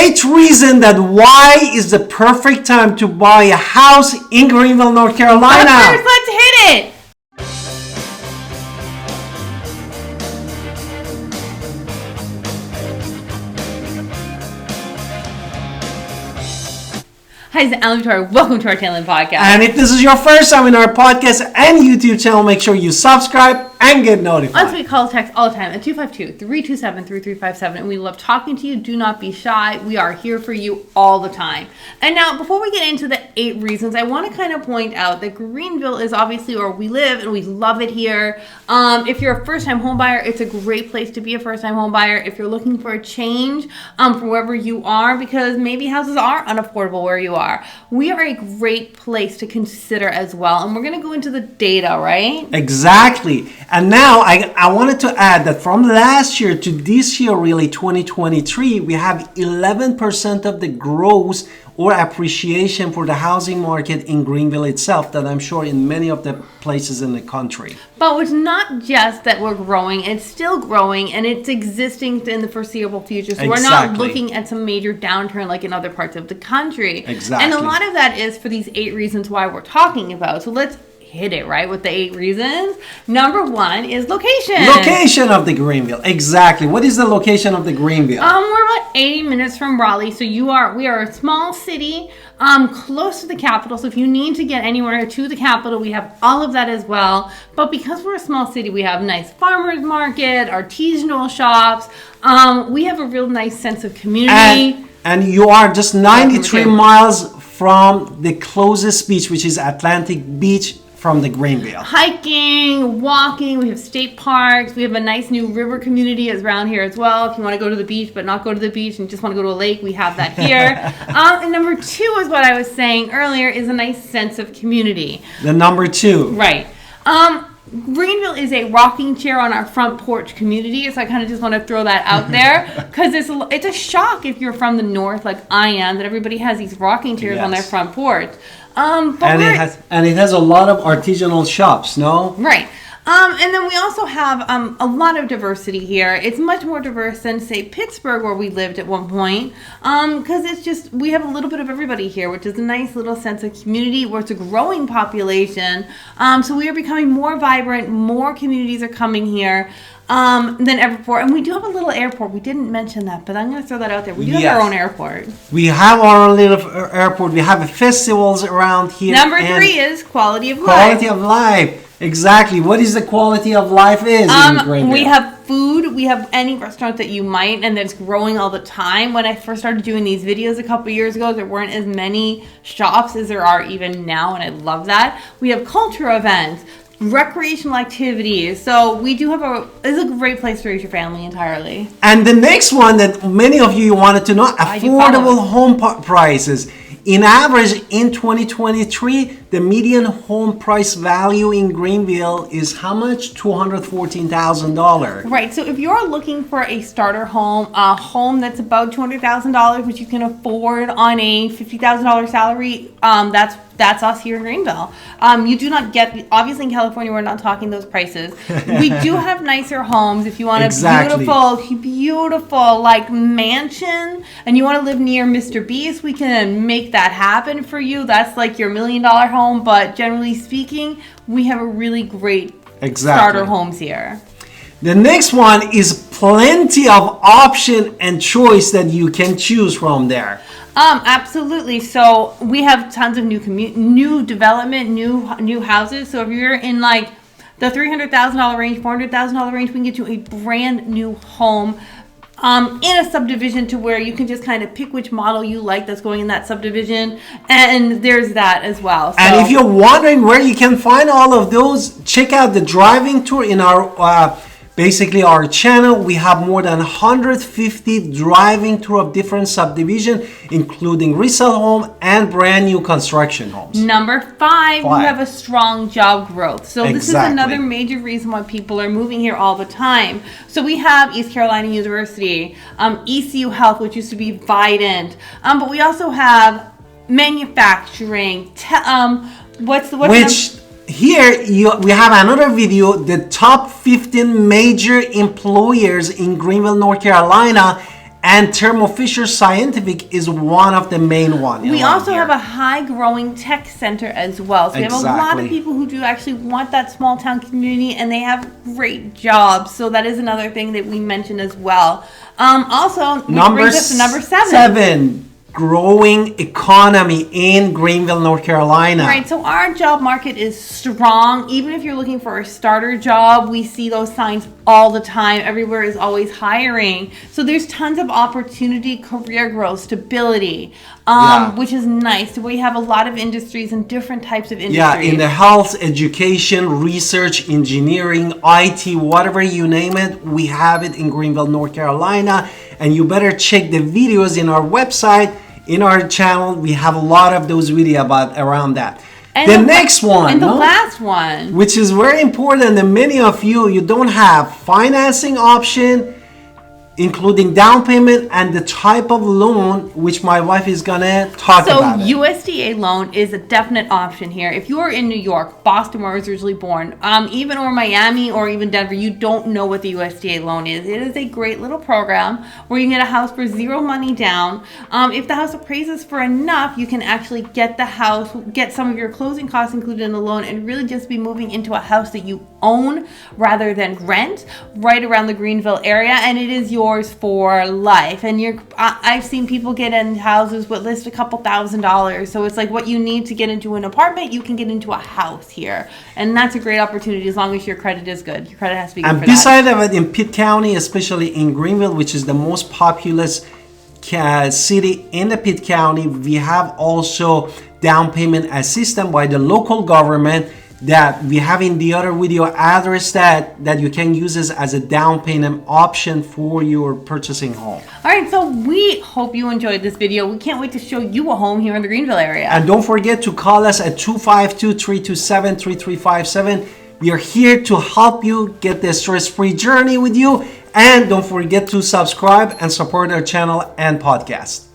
8 reasons that why is the perfect time to buy a house in Greenville, North Carolina. But first, let's hit it. Hi, this is Alan Victoria. Welcome to our Talent Podcast. And if this is your first time in our podcast and YouTube channel, make sure you subscribe and get notified. Us, we call text all the time at 252-327-3357. And we love talking to you. Do not be shy. We are here for you all the time. And now, before we get into the 8 reasons, I want to kind of point out that Greenville is obviously where we live and we love it here. If you're a first-time home buyer, it's a great place to be a first-time home buyer. If you're looking for a change from wherever you are, because maybe houses are unaffordable where you are, we are a great place to consider as well. And we're going to go into the data, right? Exactly. And now I wanted to add that from last year to this year, really 2023, we have 11% of the growth or appreciation for the housing market in Greenville itself, that I'm sure in many of the places in the country. But it's not just that we're growing, it's still growing and it's existing in the foreseeable future. So we're not looking at some major downturn like in other parts of the country. Exactly. And a lot of that is for these 8 reasons why we're talking about. So let's hit it right with the 8 reasons. Number 1 is location. Location of the Greenville. Exactly. What is the location of the Greenville? We're about 80 minutes from Raleigh. So we are a small city, close to the capital. So if you need to get anywhere to the capital, we have all of that as well. But because we're a small city, we have nice farmers market, artisanal shops. We have a real nice sense of community. And you are just 93 miles from the closest beach, which is Atlantic Beach, from the Greenville. Hiking, walking, we have state parks, we have a nice new river community around here as well. If you want to go to the beach but not go to the beach and just want to go to a lake, we have that here. And number 2 is what I was saying earlier, is a nice sense of community. The number 2. Right. Greenville is a rocking chair on our front porch community, so I kind of just want to throw that out there because it's a shock if you're from the north like I am that everybody has these rocking chairs on their front porch. And it has a lot of artisanal shops, no? Right. And then we also have a lot of diversity here. It's much more diverse than, say, Pittsburgh, where we lived at one point, because it's just, we have a little bit of everybody here, which is a nice little sense of community where it's a growing population. So we are becoming more vibrant, more communities are coming here than ever before. And we do have a little airport. We didn't mention that, but I'm going to throw that out there. We do have our own airport. We have our own little airport. We have festivals around here. Number 3 is quality of life. Quality of life. Exactly. What is the quality of life in Greenville? We have food. We have any restaurant that you might, and that's growing all the time. When I first started doing these videos a couple years ago, there weren't as many shops as there are even now, and I love that. We have cultural events, recreational activities. So we do have it's a great place to raise your family entirely. And the next one that many of you wanted to know, affordable home prices. In average, in 2023, the median home price value in Greenville is how much? $214,000. Right. So if you're looking for a starter home, a home that's about $200,000, which you can afford on a $50,000 salary, that's us here in Greenville. You do not get, obviously in California, we're not talking those prices. We do have nicer homes. If you want a beautiful like mansion and you want to live near Mr. Beast, we can make that happen for you. That's like your $1 million home. But generally speaking, we have a really great starter homes here. The next one is plenty of option and choice that you can choose from there. Absolutely. So we have tons of new development, new houses. So if you're in like the $300,000 range, $400,000 range, we can get you a brand new home in a subdivision to where you can just kind of pick which model you like that's going in that subdivision, and there's that as well. So, and if you're wondering where you can find all of those, check out the driving tour in our basically our channel. We have more than 150 driving tour of different subdivisions, including resale home and brand new construction homes. Number 5, we have a strong job growth. So this is another major reason why people are moving here all the time. So we have East Carolina University, ECU Health, which used to be Vidant, but we also have manufacturing, here we have another video, the top 15 major employers in Greenville, North Carolina, And Thermo Fisher Scientific is one of the main ones. We also have a high growing tech center as well. So we have a lot of people who do actually want that small town community, and they have great jobs. So that is another thing that we mentioned as well. Also, which brings us to number 7. Growing economy in Greenville, North Carolina. Right, so our job market is strong. Even if you're looking for a starter job, we see those signs all the time. Everywhere is always hiring. So there's tons of opportunity, career growth, stability, which is nice. So we have a lot of industries and different types of industries. Yeah, in the health, education, research, engineering, IT, whatever you name it, we have it in Greenville, North Carolina. And you better check the videos in our website. In our channel, we have a lot of those videos around that. And the next one, and the last one, which is very important, and many of you don't have financing option, including down payment and the type of loan, which my wife is gonna talk about. So USDA loan is a definite option here. If you are in New York, Boston, where I was originally born, even or Miami or even Denver, you don't know what the USDA loan is. It is a great little program where you can get a house for zero money down. If the house appraises for enough, you can actually get the house, get some of your closing costs included in the loan, and really just be moving into a house that you own rather than rent, right around the Greenville area, and it is yours for life. And I've seen people get in houses with list a couple $1,000s. So it's like what you need to get into an apartment, you can get into a house here, and that's a great opportunity as long as your credit is good. Your credit has to be good. And beside of it, in Pitt County, especially in Greenville, which is the most populous city in the Pitt County, we have also down payment assistance by the local government that we have in the other video address that you can use this as a down payment option for your purchasing home. All right, so we hope you enjoyed this video. We can't wait to show you a home here in the Greenville area. And don't forget to call us at 252-327-3357. We are here to help you get the stress-free journey with you. And don't forget to subscribe and support our channel and podcast.